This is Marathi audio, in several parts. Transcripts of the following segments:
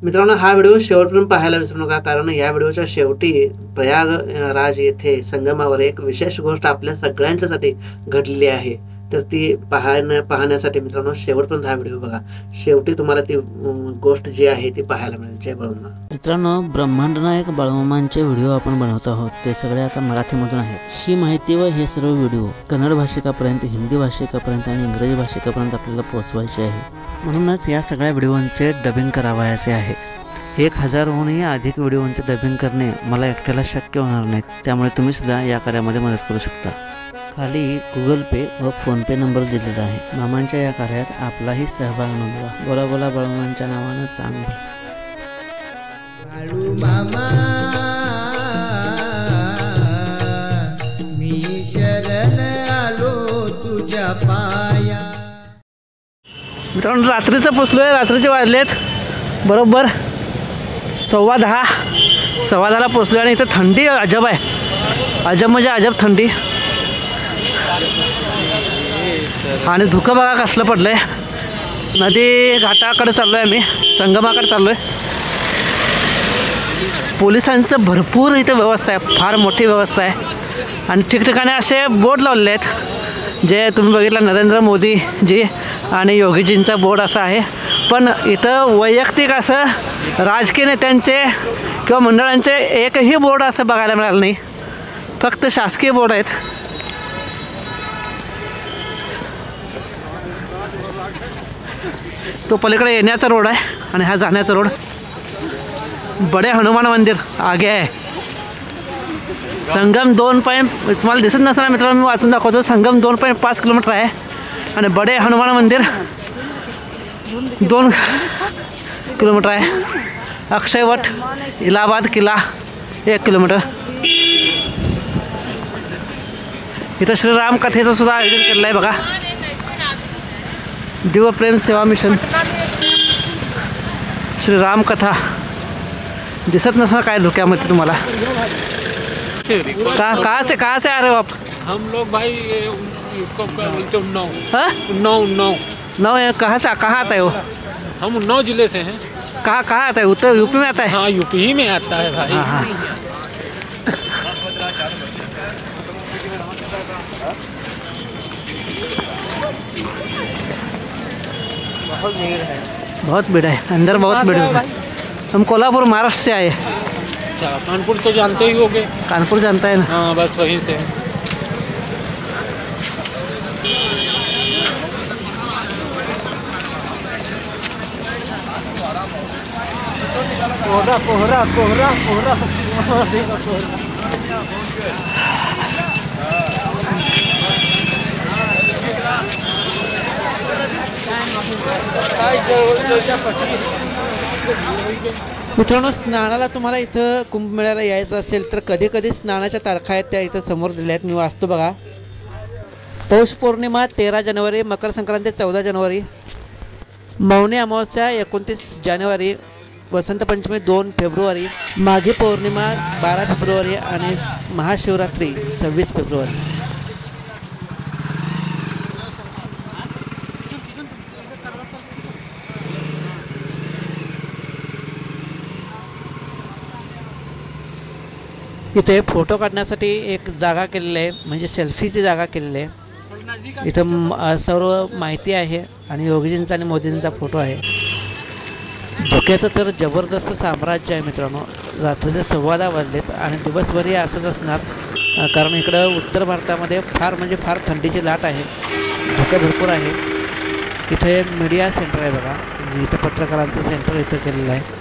मित्रांनो, हा व्हिडिओ शेवटपर्यंत पाहायला विसरू नका, कारण या व्हिडिओच्या शेवटी प्रयागराज येथे संगमावर एक विशेष गोष्ट आपल्या सगळ्यांच्यासाठी घडलेली आहे. तर ती पाहण्यासाठी मित्रांनो शेवटपर्यंत हा व्हिडिओ बघा. शेवटी तुम्हाला ती गोष्ट जी आहे ती पाहायला मिळेल. जय बाळूमामा. मित्रांनो, ब्रह्मांड नायक बाळूमामांचे व्हिडिओ आपण बनवत आहोत. ते सगळे आता मराठीमधून आहेत. ही माहिती व हे सर्व व्हिडिओ कन्नड भाषिकापर्यंत, हिंदी भाषिकापर्यंत आणि इंग्रजी भाषिकापर्यंत आपल्याला पोहोचवायचे आहे. म्हणूनच या सगळ्या व्हिडिओंचे डबिंग करावायचे आहे. 1000हूनही अधिक व्हिडिओंचे डबिंग करणे मला एकट्याला शक्य होणार नाही. त्यामुळे तुम्ही सुद्धा या कार्यामध्ये मदत करू शकता. खाली गुगल पे व फोनपे नंबर दिलेला आहे. मामांच्या या कार्यात आपलाही सहभाग नोंदवा. बोला बोला बाळूमामांच्या नावानं चांगलं. बाळू मामा मी शरण आलो तुझ्या पाया. मित्रांनो, रात्रीचं पोचलोय. रात्रीचे वाजलेत बरोबर 10:15. 10:15ला पोचलो आणि इथं थंडी अजब आहे. अजब म्हणजे अजब थंडी. आणि धुकं बघा कसलं पडलंय. नदी घाटाकडे चाललोय आम्ही, संगमाकडे चाललोय. पोलिसांचं भरपूर इथे व्यवस्था आहे, फार मोठी व्यवस्था आहे. आणि ठिकठिकाणी असे बोर्ड लावलेले आहेत, जे तुम्ही बघितलं नरेंद्र मोदीजी आणि योगीजींचा बोर्ड असा आहे. पण इथं वैयक्तिक असं राजकीय नेत्यांचे किंवा मंडळांचे एकही बोर्ड असं बघायला मिळालं नाही. फक्त शासकीय बोर्ड आहेत. तो पलीकडे येण्याचा रोड आहे आणि हा जाण्याचा रोड. बडे हनुमान मंदिर आगे आहे. संगम 2 तुम्हाला दिसत नसताना मित्रांनो मी वाचून दाखवतो. संगम 2.5 किलोमीटर आहे आणि बडे हनुमान मंदिर 2 किलोमीटर आहे. अक्षयवट इलाहाबाद किल्ला 1 किलोमीटर. इथं श्रीराम कथेचं सुद्धा आयोजन केलेलं आहे बघा. दिवप्रेम सेवा मिशन श्रीराम कथा. दिसत नसणार काय धुक्यामध्ये तुम्हाला. कहाँ से आ रहे हो आप? हम लोग भाई उन्नाव. कहाँ आता है वो? हम उन्नाव जिले से हैं. कहाँ आता है? उत्तर यूपी में आता है? हाँ, यूपी ही में आता है भाई. हाँ. बहुत भीड़ है अंदर, बहुत भीड़ है. हम कोल्हापुर महाराष्ट्र से आए. अच्छा, कानपुर तो जानते ही होगे. कानपुर जानता है ना? हाँ, बस वहीं से. कोहरा कोहरा कोहरा कोहरा मित्रांनो, स्नानाला तुम्हाला इथं कुंभमेळ्याला यायचं असेल तर कधी कधी स्नानाच्या तारखा आहेत त्या इथं समोर दिल्या आहेत. मी वाचतो बघा. पौष पौर्णिमा 13 जानेवारी, मकर संक्रांती 14 जानेवारी, मौनी अमावस्या 29 जानेवारी, वसंत पंचमी 2 फेब्रुवारी, माघी पौर्णिमा 12 फेब्रुवारी आणि महाशिवरात्री 26 फेब्रुवारी. इथे फोटो काढण्यासाठी एक जागा केलेली आहे, म्हणजे सेल्फीची जागा केलेली आहे. इथं सर्व माहिती आहे आणि योगीजींचा आणि मोदींचा फोटो आहे. धुक्याचं तर जबरदस्त साम्राज्य आहे मित्रांनो. रात्रीचे 10:15 वाजलेत आणि दिवसभरही असंच असणार, कारण इकडं उत्तर भारतामध्ये फार म्हणजे फार थंडीची लाट आहे. धुकं भरपूर आहे. इथे मीडिया सेंटर आहे बघा, म्हणजे इथं पत्रकारांचं सेंटर इथं केलेलं आहे.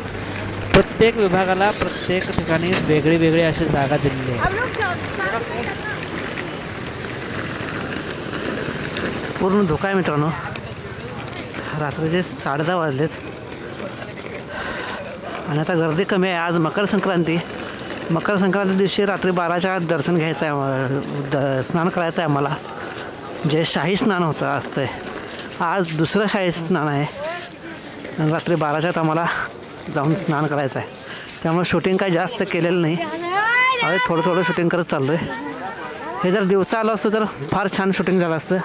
प्रत्येक विभागाला प्रत्येक ठिकाणी वेगळी वेगळी अशी जागा दिलेली आहे. पूर्ण धोका आहे मित्रांनो. रात्रीचे 10:30 वाजलेत आणि आता गर्दी कमी आहे. आज मकर संक्रांती. मकर संक्रांती दिवशी रात्री 12च्या आत दर्शन घ्यायचं आहे, स्नान करायचं आहे आम्हाला. जे शाही स्नान होतं असतं आज दुसरं शाही स्नान आहे आणि रात्री 12च्या आत आम्हाला जाऊन स्नान करायचं आहे. त्यामुळे शूटिंग काही जास्त केलेलं नाही. अरे थोडं थोडं शूटिंग करत चाललो आहे. हे जर दिवसा आलं असतं तर फार छान शूटिंग झालं असतं.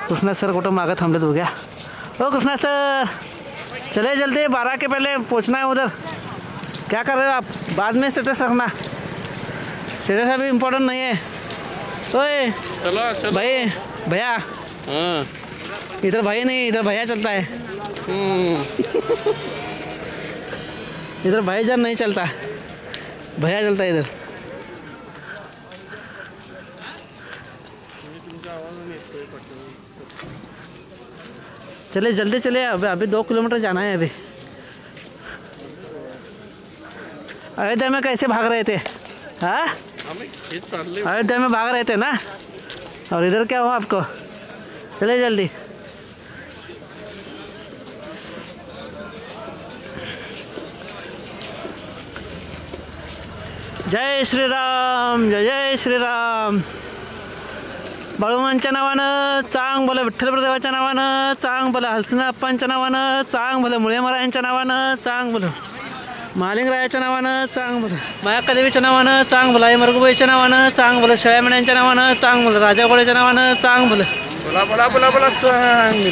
कृष्णा सर कुठं मागं थांबलेत बघ्या. हो कृष्णा सर, चले जल्दी, 12 के पहले पहुंचना है उधर। क्या कर रहे हो आप? बाद में स्टेटस रखना, स्टेटस अभी इम्पोर्टेंट नहीं है। ओए चलो चलो भाई, भैया हाँ इधर भाई नहीं, इधर भैया चलता है। इधर भाईजान नहीं चलता, भैया चलता है इधर। चले जल्दी चले, अभी 2 किलोमीटर जाना है। अभी अयोध्या में कैसे भाग रहे थे? हाँ अयोध्या में भाग रहे थे ना, और इधर क्या हुआ आपको? चले जल्दी। जय श्रीराम, जय जय श्रीराम। बाळूमांच्या नावानं चांग भलं, विठ्ठलप्रदेवाच्या नावानं चांग भलं, हलसिंगप्पांच्या नावानं चांग भलं, मुळे महाराजांच्या नावानं चांग भलं, महालिंगरायाच्या नावानं चांग भलं, मायाकदेवीच्या नावानं चांग भलं, आई मरगुबाईच्या नावानं चांग भलं, शेळ्यामण्यांच्या नावानं चांग भलं, राजागोळ्याच्या नावानं चांग भलं, बोला बोला बोला बोला चांग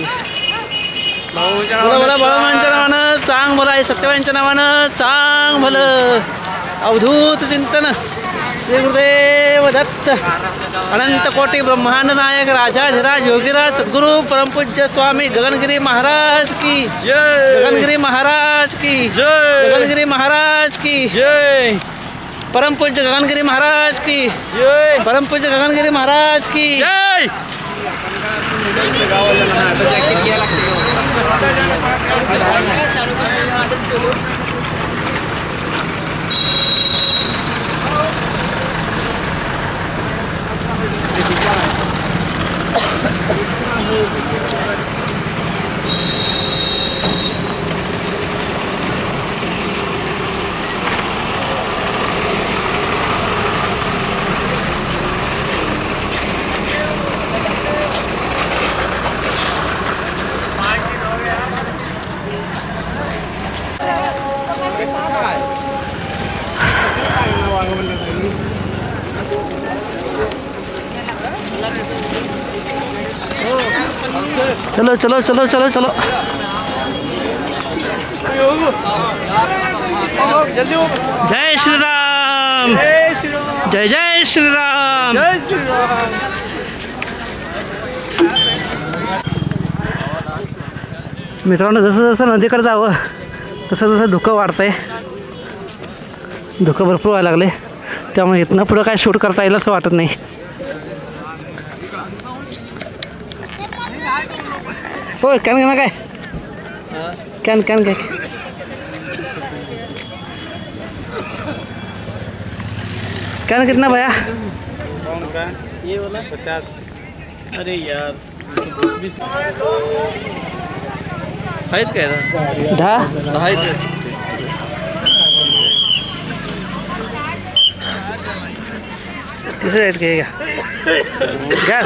बोला बोला बाळूमांच्या नावानं चांग भलं, आई सत्यवाईंच्या नावानं चांग भलं। अवधूत चिंतन श्री गुरुदेव दत्त, अनंत कोटि ब्रह्मांड नायक राजाधिराज योगीराज सद्गुरु परमपूज्य स्वामी गगनगिरी महाराज की जय, गगनगिरी महाराज की जय, गगनगिरी महाराज की जय, परमपूज्य गगनगिरी महाराज की जय, परमपूज्य गगनगिरी महाराज की जय। चलो चलो चलो चलो चलो, जय श्री राम, जय जय श्री राम। मित्रांनो, जसं जसं नदीकडे जावं तसं तसं धुकं वाढतंय, धुकं भरपूर व्हायला लागले, त्यामुळे इथनं पुढं काय शूट करता येईल असं वाटत नाही। हो कॅन घेणार काय? कॅन कॅन काय? कॅन कितना भैया? कौन का? ये वाला 50। अरे यार हाइट क्या है? 10 हाइट किस रेट के गैस क्या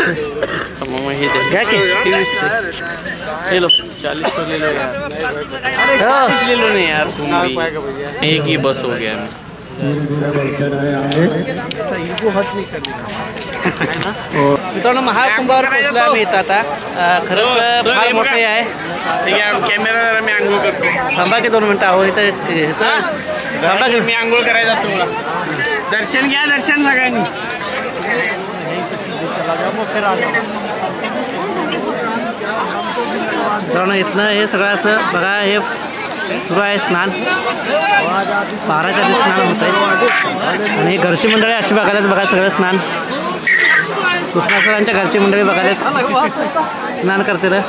ले लो 40 तो ले लो यार, ले लो नहीं यार, तुम भी एक ही बस हो गया। मित्रांनो, महाकुंभावर पोहोचला मी इथं आता। खरंच फार मोठे आहे। कॅमेरा जरा मी आंघोळ करतो, थांबा की 2 मिनटं। अहो इथं थांबा की मी आंघोळ करायला जातो, दर्शन घ्या, दर्शन सगळ्यांनी। मित्रांनो, इथनं हे सगळं असं बघा, हे सुरू आहे स्नान, 12च्या आधी स्नान होत आहे। आणि घरची मंडळी अशी बघायलाच, बघा सगळं स्नान, कृष्णा सरांच्या घरची मंडळी बघायला स्नान करते र।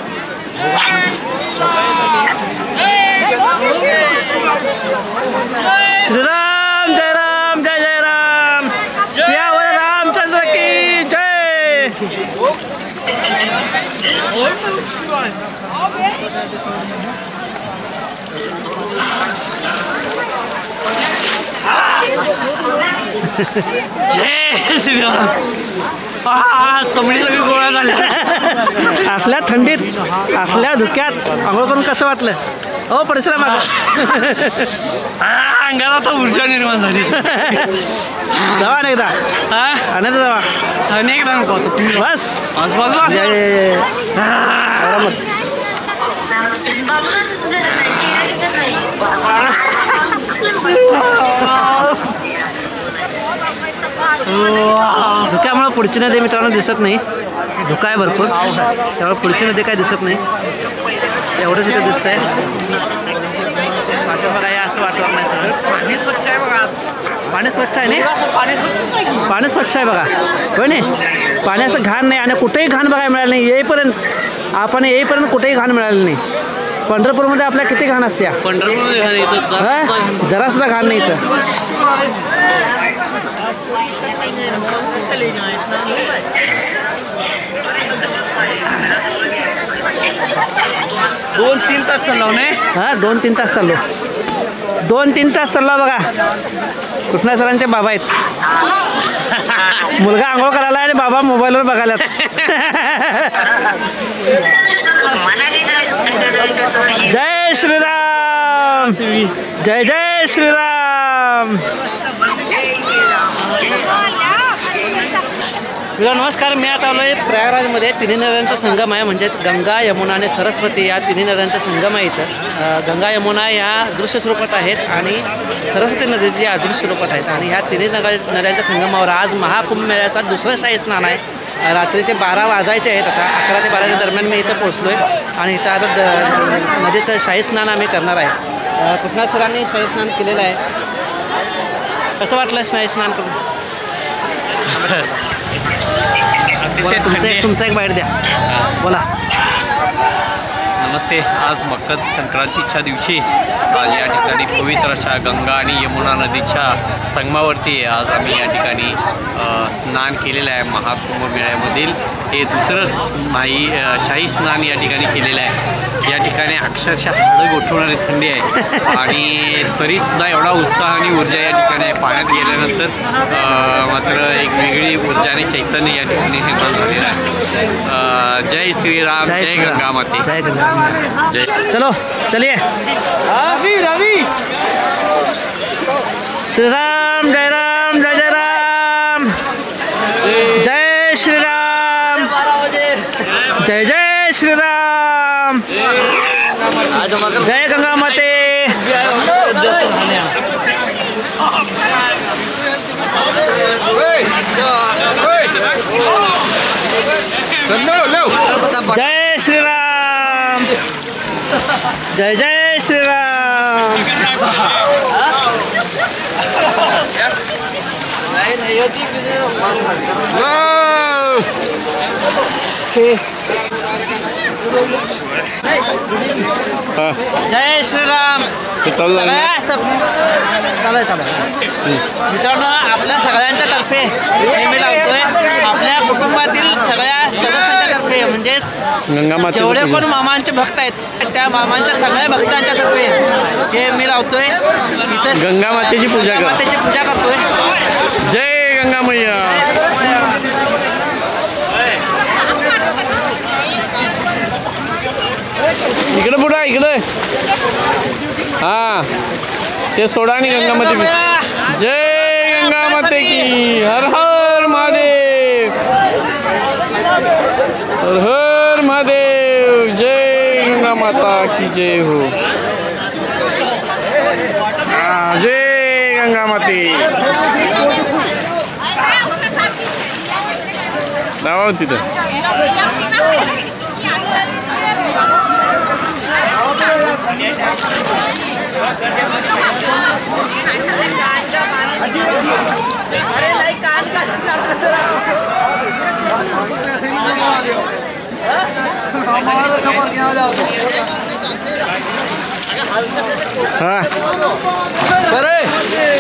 श्रीराम, जय राम, जय जय राम, सियावर रामचंद्र की जय। जय श्रीराम। चमडी सगळी गोळा झाल्या, असल्या थंडीत, असल्या धुक्यात आंघोळ करून कसं वाटलं? हो परिश्रम अंगाला आता ऊर्जा निर्माण झाली। जावा अनेकदा, अनेकदा जावा, अनेकदा नको तुम्ही बस बस बस। धुक्यामुळे पुढची नदी मित्रांनो दिसत नाही. धुका आहे भरपूर, त्यामुळे पुढची नदी काय दिसत नाही. एवढंच इथे दिसतंय. वाटतं बघा, हे असं वातावरण आहे सगळं. पाणी स्वच्छ आहे बघा. पाणी स्वच्छ आहे नाही, पाणी स्वच्छ आहे बघा. होय नाही, पाण्याचं घाण नाही आणि कुठेही घाण बघायला मिळालं नाही. येईपर्यंत कुठेही घाण मिळाली नाही. पंढरपूरमध्ये आपल्या किती घाण असते. जरा सुद्धा घाण नाही इथं. दोन तीन तास चाललो नाही. हां 2-3 तास चाललो. 2-3 तास चाललो बघा. कृष्णा सरांचे बाबा आहेत. मुलगा आंघोळ करायला आणि बाबा मोबाईलवर बघायला. जय श्रीराम. जय जय श्रीराम. नमस्कार. मी आता आलो आहे प्रयागराजमध्ये. तिन्ही नद्यांचा संगम आहे, म्हणजे गंगा, यमुना आणि सरस्वती या तिन्ही नद्यांचा संगम आहे इथं. गंगा यमुना ह्या दृश्य स्वरूपात आहेत आणि सरस्वती नदी जी अदृश्य स्वरूपात आहेत. आणि ह्या तिन्ही नद्यांच्या संगमावर आज महाकुंभमेळ्याचा दुसरं शाही स्नान आहे. रात्रीचे 12 वाजायचे आहेत. आता 11 ते 12च्या दरम्यान मी इथं पोहोचलो आहे आणि इथं आता नदीत शाही स्नान आम्ही करणार आहे. कृष्णा सरांनी शाही स्नान केलेलं आहे. कसं वाटलं शाही स्नान करून? तुमचा एक बाहेर द्या, बोला. नमस्ते. आज मकर संक्रांतीच्या दिवशी आज या ठिकाणी पवित्र अशा गंगा आणि यमुना नदीच्या संगमावरती आज आम्ही या ठिकाणी स्नान केलेलं आहे. महाकुंभमेळ्यामधील हे दुसरं शाही स्नान या ठिकाणी केलेलं आहे. या ठिकाणी अक्षरशः हाडं गोठवणारी थंडी आहे आणि तरीसुद्धा एवढा उत्साह आणि ऊर्जा या ठिकाणी आहे. पाण्यात गेल्यानंतर मात्र एक वेगळी ऊर्जा आणि चैतन्य या ठिकाणी निर्माण झालेलं आहे. जय श्रीराम. जय गंगा माते. जय गंगा. जय. चलो चलिए. रवि श्री राम. जय राम. जय जय राम. जय श्री राम. जय जय श्री राम. जय गंगा माते. जय श्रीराम. जय जय श्रीराम. जय श्रीराम. मित्रांनो, आपल्या सगळ्यांच्या तर्फे नेहमी लावतोय. आपल्या कुटुंबातील सगळ्या सदस्यांच्या तर्फे, म्हणजेच जेवढे पण मामांचे भक्त आहेत त्या मामांच्या सगळ्या भक्तांच्या तर्फे हे मी लावतोय. इथं गंगा मातेची पूजा करतोय. जय गंगा मैया. इकडे पुढा इकडे. हा ते सोडा आणि गंगा माते. जय गंगा माते की. हर हर महादेव. हर हर महादेव. जय गंगा माता की जय हो. जय गंगा माते. लावा तिथं.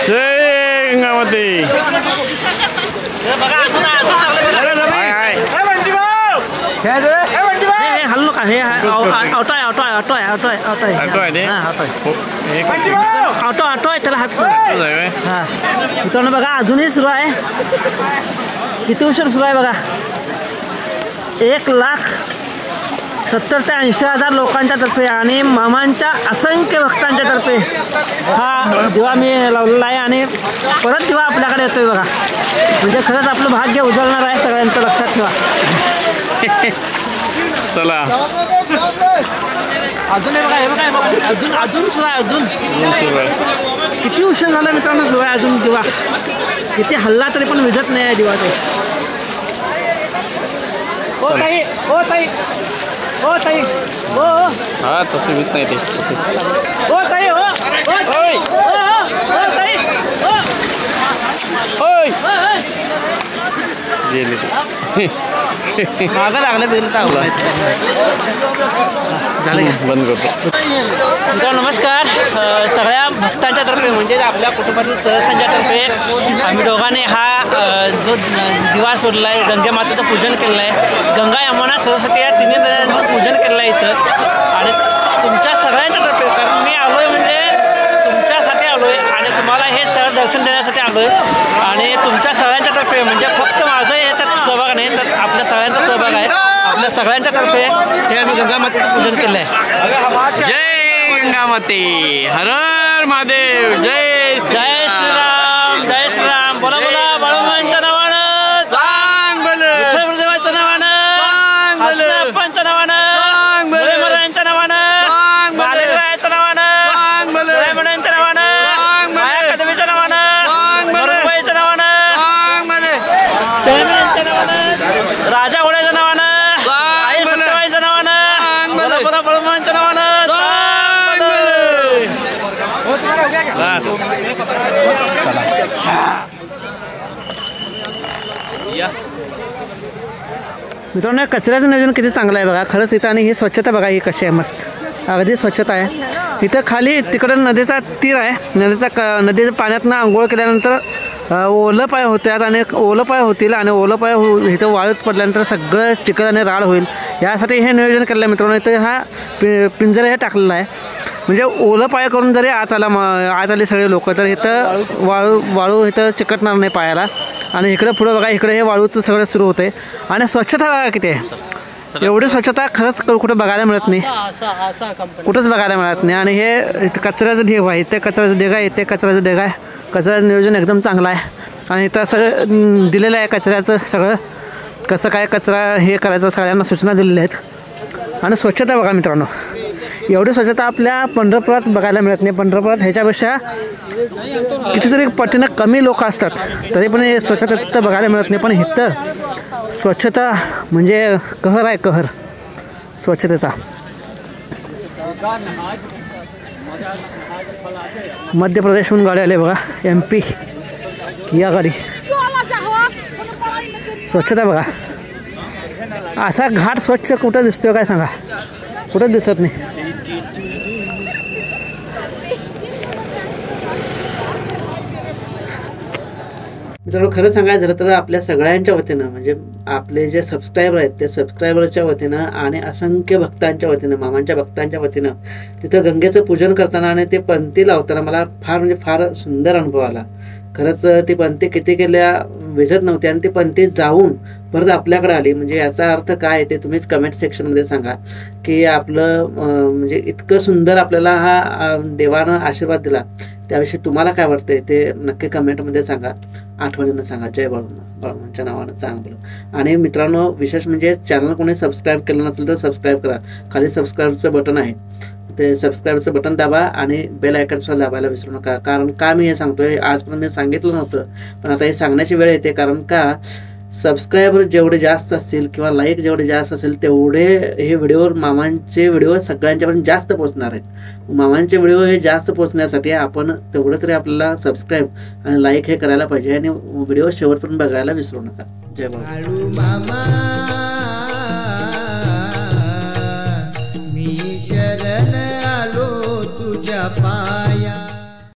जय गंगा माते. हल्लो का हे ऑटो आहे त्याला हात. हां मित्रांनो बघा, अजूनही सुरू आहे. किती उशीर सुरू आहे बघा. 1,70,000 ते 80,000 लोकांच्या तर्फे आणि मामांच्या असंख्य भक्तांच्या तर्फे हा दिवा मी लावलेला आहे आणि परत दिवा आपल्याकडे येतोय बघा. म्हणजे खरंच आपलं भाग्य उजळणार आहे. सगळ्यांचं लक्षात ठेवा. चला अजून हे बघा अजून अजून सुरू आहे अजून सुरू आहे. किती उशीर झाला मित्रांनो सुरू आहे अजून दिवा. किती हल्ला तरी पण विझत नाही आहे दिवा ते. ओ ताई ओ ताई ओ ताई ओ हा तसं होत नाही ते. ओ ताई ओ ओय ओ ताई ओय गेले ते. मागं लागलं बिल झालं का? बंद करतो. मित्रांनो नमस्कार. सगळ्या भक्तांच्या तर्फे म्हणजे आपल्या कुटुंबातील सदस्यांच्या तर्फे आम्ही दोघांनी हा जो दिवा सोडला आहे गंगेमातेचं पूजन केलेलं आहे. गंगा यमुना सरस्वती या तिन्ही नद्यांचं पूजन केलेलं आहे इथं. आणि तुमच्या सगळ्यांच्या तर्फे कारण मी आलो आहे म्हणजे तुमच्यासाठी आलो आहे आणि तुम्हाला हे सगळं दर्शन देण्यासाठी आलो आहे. आणि तुमच्या सगळ्यांच्या तर्फे म्हणजे फक्त माझं याच्यात सहभाग नाही तर आपल्या सगळ्यांचा सहभाग आहे. आपल्या सगळ्यांच्या तर्फे हे आम्ही गंगामातेचं पूजन केलं आहे. जय गंगामाते हर हर महादेव. जय जय श्रीराम जय श्रीराम. बोला बोला बाळूमांच्या नावानं सांग बोल विठ्ठल गुरुदेवाच्या नावानं सांग बोल हसनाप्पांच्या नावानं सांग बोल महाराजांच्या नावानं सांग बोल बालेरायाच्या नावानं सांग बोल सुरायमण्यांच्या नावानं सांग बोल माया कदमीच्या नावानं सांग बोल मरुबाईच्या नावानं सांग बोल शैमण्यांच्या नावानं राजा घोड्याच्या नावानं आई बोल सत्यबाईच्या नावानं सांग बोल बोला बोला बाळूमांच्या नावानं सांग बोल. बस मित्रांनो कचऱ्याचं नियोजन किती चांगलं आहे बघा खरंच इथं. आणि ही स्वच्छता बघा ही कशी आहे मस्त अगदी स्वच्छता आहे इथं. खाली तिकडं नदीचा तीर आहे. नदीच्या पाण्यातनं आंघोळ केल्यानंतर ओलं पाय होतात आणि ओलं पाय होतील आणि ओलं पाय इथं वाळूत पडल्यानंतर सगळं चिखल आणि राळ होईल यासाठी हे नियोजन केलं आहे मित्रांनो. इथं हा पिंजरा हे टाकलेला आहे म्हणजे ओलं पाय करून जरी आत आले सगळे लोक तर इथं वाळू इथं चिकटणार नाही पायाला. आणि इकडं पुढं बघा इकडे हे वाळूचं सगळं सुरू होतं आहे. आणि स्वच्छता बघा किती आहे. एवढी स्वच्छता खरंच कुठं बघायला मिळत नाही कुठंच बघायला मिळत नाही. आणि हे कचऱ्याचं ढेग आहे इथे कचऱ्याचं ढेग आहे इथे कचऱ्याचं ढेग आहे. कचऱ्याचं नियोजन एकदम चांगलं आहे. आणि इथं सगळं दिलेलं आहे कचऱ्याचं सगळं कसं काय कचरा हे करायचं सगळ्यांना सूचना दिलेल्या आहेत. आणि स्वच्छता बघा मित्रांनो एवढी स्वच्छता आपल्या पंढरपुरात बघायला मिळत नाही. पंढरपुरात ह्याच्यापेक्षा कितीतरी पटीनं कमी लोक असतात तरी पण हे स्वच्छता तिथं बघायला मिळत नाही. पण इथं स्वच्छता म्हणजे कहर आहे कहर स्वच्छतेचा. मध्य प्रदेशहून गाडी आली बघा MP किया गाडी. स्वच्छता बघा असा घाट स्वच्छ कुठं दिसतोय काय सांगा कुठंच दिसत नाही. मित्रांनो खरं सांगायचं झालं तर आपल्या सगळ्यांच्या वतीनं म्हणजे आपले जे सबस्क्रायबर आहेत त्या सबस्क्रायबरच्या वतीनं आणि असंख्य भक्तांच्या वतीनं मामांच्या भक्तांच्या वतीनं तिथं गंगेचं पूजन करताना आणि ते पंथी लावताना मला फार सुंदर अनुभव आला. खरंच ती पंथी किती केल्या विझत नव्हती आणि ती पंथी जाऊन परत आपल्याकडे आली. म्हणजे याचा अर्थ काय ते तुम्हीच कमेंट सेक्शनमध्ये सांगा की आपलं म्हणजे इतकं सुंदर आपल्याला हा देवानं आशीर्वाद दिला त्याविषयी तुम्हाला काय वाटतंय ते नक्की कमेंटमध्ये सांगा. आठवणीनं सांगा. जय बाळूमांच्या नावानं चांगलं. आणि मित्रांनो विशेष म्हणजे चॅनल कोणी सबस्क्राईब केलं नसेल तर सबस्क्राईब करा. खाली सबस्क्राईबचं बटन आहे ते सबस्क्राईबचं बटन दाबा आणि बेल आयकॉनसुद्धा दाबायला विसरू नका. कारण का मी हे सांगतोय आजपर्यंत मी सांगितलं नव्हतं पण आता हे सांगण्याची वेळ येते. कारण का सबस्क्रायबर जेवढे जास्त असतील किंवा लाईक जेवढे जास्त असेल तेवढे हे मामांचे व्हिडिओ सगळ्यांच्यापर्यंत जास्त पोहोचणार आहेत. मामांचे व्हिडिओ हे जास्त पोहोचण्यासाठी आपण तेवढं तरी आपल्याला सबस्क्राईब आणि लाईक हे करायला पाहिजे आणि व्हिडिओ शेवटपर्यंत बघायला विसरू नका. जय बाळू मामा मी शरण आलो तुझ्या पाया.